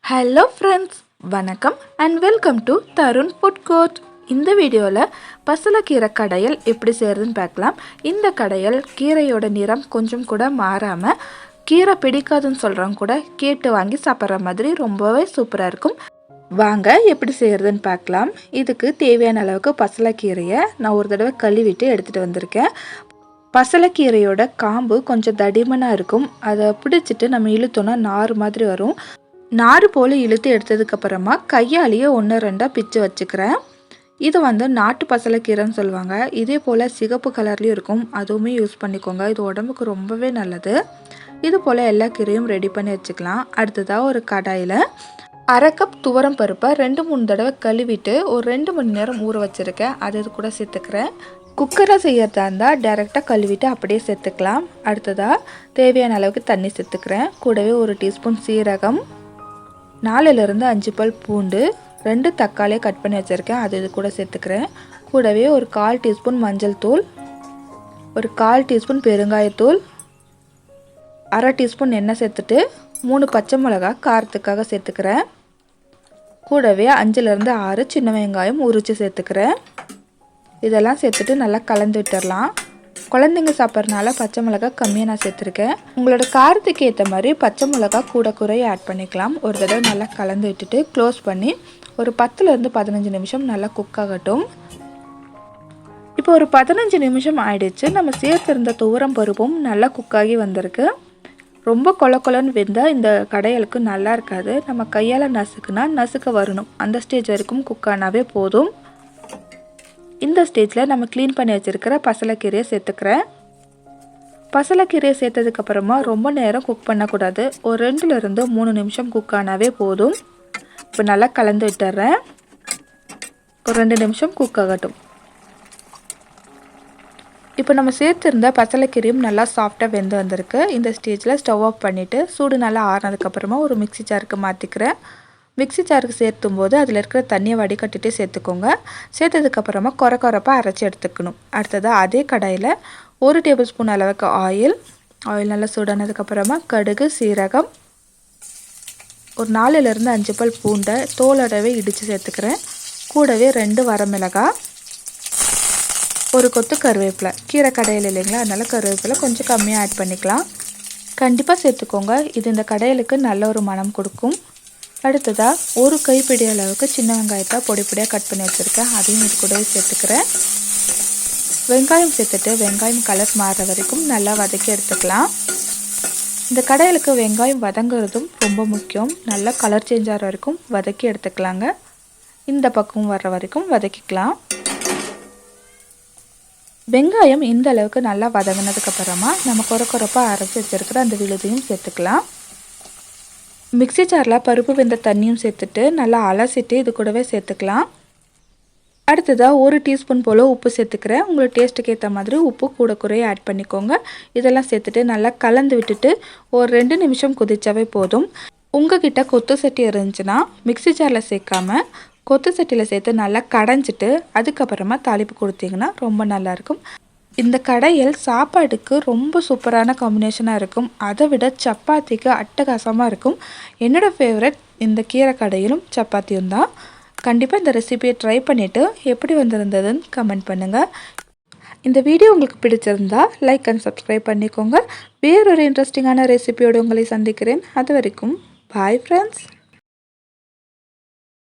Hello friends, வணக்கம் and welcome to Tarun food court. இந்த வீடியோவில் பசலக்கீரை கடையல் எப்படி செய்கிறதுன்னு பார்க்கலாம். இந்த கடையல் கீரையோட நிறம் கொஞ்சம் கூட மாறாமல் கீரை பிடிக்காதுன்னு சொல்கிறவங்க கூட கேட்டு வாங்கி சாப்பிட்ற மாதிரி ரொம்பவே சூப்பராக இருக்கும். வாங்க எப்படி செய்கிறதுன்னு பார்க்கலாம். இதுக்கு தேவையான அளவுக்கு பசலக்கீரையை நான் ஒரு தடவை கழுவிட்டு எடுத்துகிட்டு வந்திருக்கேன். பசலக்கீரையோட காம்பு கொஞ்சம் தடிமனாக இருக்கும். அதை பிடிச்சிட்டு நம்ம இழுத்தோன்னா நார் மாதிரி வரும். நாறு போல் இழுத்து எடுத்ததுக்கப்புறமா கையாலேயே 1-2 பிச்சு வச்சுக்கிறேன். இது நாட்டு பசலைக்கீரைன்னு சொல்லுவாங்க. இதே போல் சிகப்பு கலர்லேயும் இருக்கும், அதுவுமே யூஸ் பண்ணிக்கோங்க. இது உடம்புக்கு ரொம்பவே நல்லது. இது போல் எல்லா கீரையும் ரெடி பண்ணி வச்சுக்கலாம். அடுத்ததாக ஒரு கடாயில் 1/2 கப் துவரம் பருப்பை 2-3 தடவை கழுவிட்டு ஒரு 2 மணி நேரம் ஊற வச்சுருக்கேன். அது கூட சேர்த்துக்கிறேன். குக்கரை செய்யறதா இருந்தால் டைரெக்டாக கழுவிட்டு அப்படியே சேர்த்துக்கலாம். அடுத்ததாக தேவையான அளவுக்கு தண்ணி சேர்த்துக்கிறேன். கூடவே 1 டீஸ்பூன் சீரகம், 4-5 பல் பூண்டு, 2 தக்காளியை கட் பண்ணி வச்சுருக்கேன், அது இது கூட சேர்த்துக்கிறேன். கூடவே ஒரு 1/4 டீஸ்பூன் மஞ்சள் தூள், ஒரு 1/4 டீஸ்பூன் பெருங்காயத்தூள், 1/2 டீஸ்பூன் எண்ணெய் சேர்த்துட்டு 3 பச்சை மிளகா காரத்துக்காக சேர்த்துக்கிறேன். கூடவே 5-6 சின்ன வெங்காயம் உரித்து சேர்த்துக்கிறேன். இதெல்லாம் சேர்த்துட்டு நல்லா கலந்து விட்டுடலாம். குழந்தைங்க சாப்பிட்றதுனால பச்சை மிளகா கம்மியாக நான் சேர்த்துருக்கேன். உங்களோட காரத்துக்கு ஏற்ற மாதிரி பச்சை மிளகா கூட குறைய ஆட் பண்ணிக்கலாம். ஒரு தடவை நல்லா கலந்து விட்டுட்டு க்ளோஸ் பண்ணி ஒரு 10-15 நிமிஷம் நல்லா குக் ஆகட்டும். இப்போ ஒரு 15 நிமிஷம் ஆயிடுச்சு. நம்ம சேர்த்துருந்த துவரம் பருப்பும் நல்லா குக்காகி வந்திருக்கு. ரொம்ப கொலன்னு வெந்தால் இந்த கடையலுக்கு நல்லா இருக்காது. நம்ம கையால் நசுக்க வரணும். அந்த ஸ்டேஜ் வரைக்கும் குக் ஆனாவே போதும். இந்த ஸ்டேஜில் நம்ம க்ளீன் பண்ணி வச்சுருக்கிற பசலைக்கீரையை சேர்த்துக்கிறேன். பசலைக்கீரையை சேர்த்ததுக்கப்புறமா ரொம்ப நேரம் குக் பண்ணக்கூடாது. ஒரு 2-3 நிமிஷம் குக் ஆனாவே போதும். இப்போ நல்லா கலந்து விட்டுறேன். ஒரு 2 நிமிஷம் குக் ஆகட்டும். இப்போ நம்ம சேர்த்துருந்த பசலைக்கீரையும் நல்லா சாஃப்டாக வெந்து வந்திருக்கு. இந்த ஸ்டேஜில் ஸ்டவ் ஆஃப் பண்ணிவிட்டு சூடு நல்லா ஆறினதுக்கப்புறமா ஒரு மிக்ஸி ஜாருக்கு மாற்றிக்கிறேன். மிக்ஸி ஜாருக்கு சேர்த்தும் போது அதில் இருக்கிற தண்ணியை வடிகட்டிட்டு சேர்த்துக்கோங்க. சேர்த்ததுக்கப்புறமா கொரப்பாக அரைச்சி எடுத்துக்கணும். அடுத்ததாக அதே கடாயில் 1 டேபிள் ஸ்பூன் அளவுக்கு ஆயில் நல்லா சூடானதுக்கப்புறமா கடுகு, சீரகம், ஒரு 4-5 பல் பூண்டை தோலோடவே இடித்து சேர்த்துக்கிறேன். கூடவே 2 வரமிளகாய், ஒரு கொத்து கருவேப்பிலை. கீரை கடையில் இல்லைங்களா, அதனால் கருவேப்பிலை கொஞ்சம் கம்மியாக ஆட் பண்ணிக்கலாம். கண்டிப்பாக சேர்த்துக்கோங்க. இது இந்த கடையலுக்கு நல்ல ஒரு மனம் கொடுக்கும். அடுத்ததாக 1 கைப்பிடி அளவுக்கு சின்ன வெங்காயத்தை பொடியாக கட் பண்ணி வச்சுருக்கேன், அதையும் இது கூடவே சேர்த்துக்கிறேன். வெங்காயம் சேர்த்துட்டு வெங்காயம் கலர் மாறுற வரைக்கும் நல்லா வதக்கி எடுத்துக்கலாம். இந்த கடையலுக்கு வெங்காயம் வதங்குறதும் ரொம்ப முக்கியம். நல்லா கலர் சேஞ்ச் ஆகிற வரைக்கும் வதக்கி எடுத்துக்கலாங்க. இந்த பக்கம் வர்ற வரைக்கும் வதக்கிக்கலாம். வெங்காயம் இந்த அளவுக்கு நல்லா வதங்கினதுக்கப்புறமா நம்ம கொரப்பாக அரைச்சி வச்சுருக்கிற அந்த விழுதையும் சேர்த்துக்கலாம். மிக்ஸி ஜாரில் பருப்பு வெந்த தண்ணியும் சேர்த்துட்டு நல்லா அலசிட்டு இது கூடவே சேர்த்துக்கலாம். அடுத்ததாக 1 டீஸ்பூன் போல் உப்பு சேர்த்துக்கிறேன். உங்களோட டேஸ்ட்டுக்கு ஏற்ற மாதிரி உப்பு கூட குறைய ஆட் பண்ணிக்கோங்க. இதெல்லாம் சேர்த்துட்டு நல்லா கலந்து விட்டுட்டு ஒரு 2 நிமிஷம் கொதிச்சாவே போதும். உங்ககிட்ட கொத்து சட்டி இருந்துச்சுன்னா மிக்ஸி ஜாரில் சேர்க்காம கொத்து சட்டியில் சேர்த்து நல்லா கடைஞ்சிட்டு அதுக்கப்புறமா தாளிப்பு கொடுத்தீங்கன்னா ரொம்ப நல்லாயிருக்கும். இந்த கடையல் சாப்பாட்டுக்கு ரொம்ப சூப்பரான காம்பினேஷனாக இருக்கும். அதை விட சப்பாத்திக்கு அட்டகாசமாக இருக்கும். என்னோடய ஃபேவரட் இந்த கீரை கடையிலும் சப்பாத்தியும் தான். கண்டிப்பாக இந்த ரெசிபியை ட்ரை பண்ணிவிட்டு எப்படி வந்திருந்ததுன்னு கமெண்ட் பண்ணுங்கள். இந்த வீடியோ உங்களுக்கு பிடிச்சிருந்தா லைக் அண்ட் சப்ஸ்கிரைப் பண்ணிக்கோங்க. வேறொரு இன்ட்ரெஸ்டிங்கான ரெசிபியோடு உங்களை சந்திக்கிறேன். அது வரைக்கும் பாய் ஃப்ரெண்ட்ஸ்.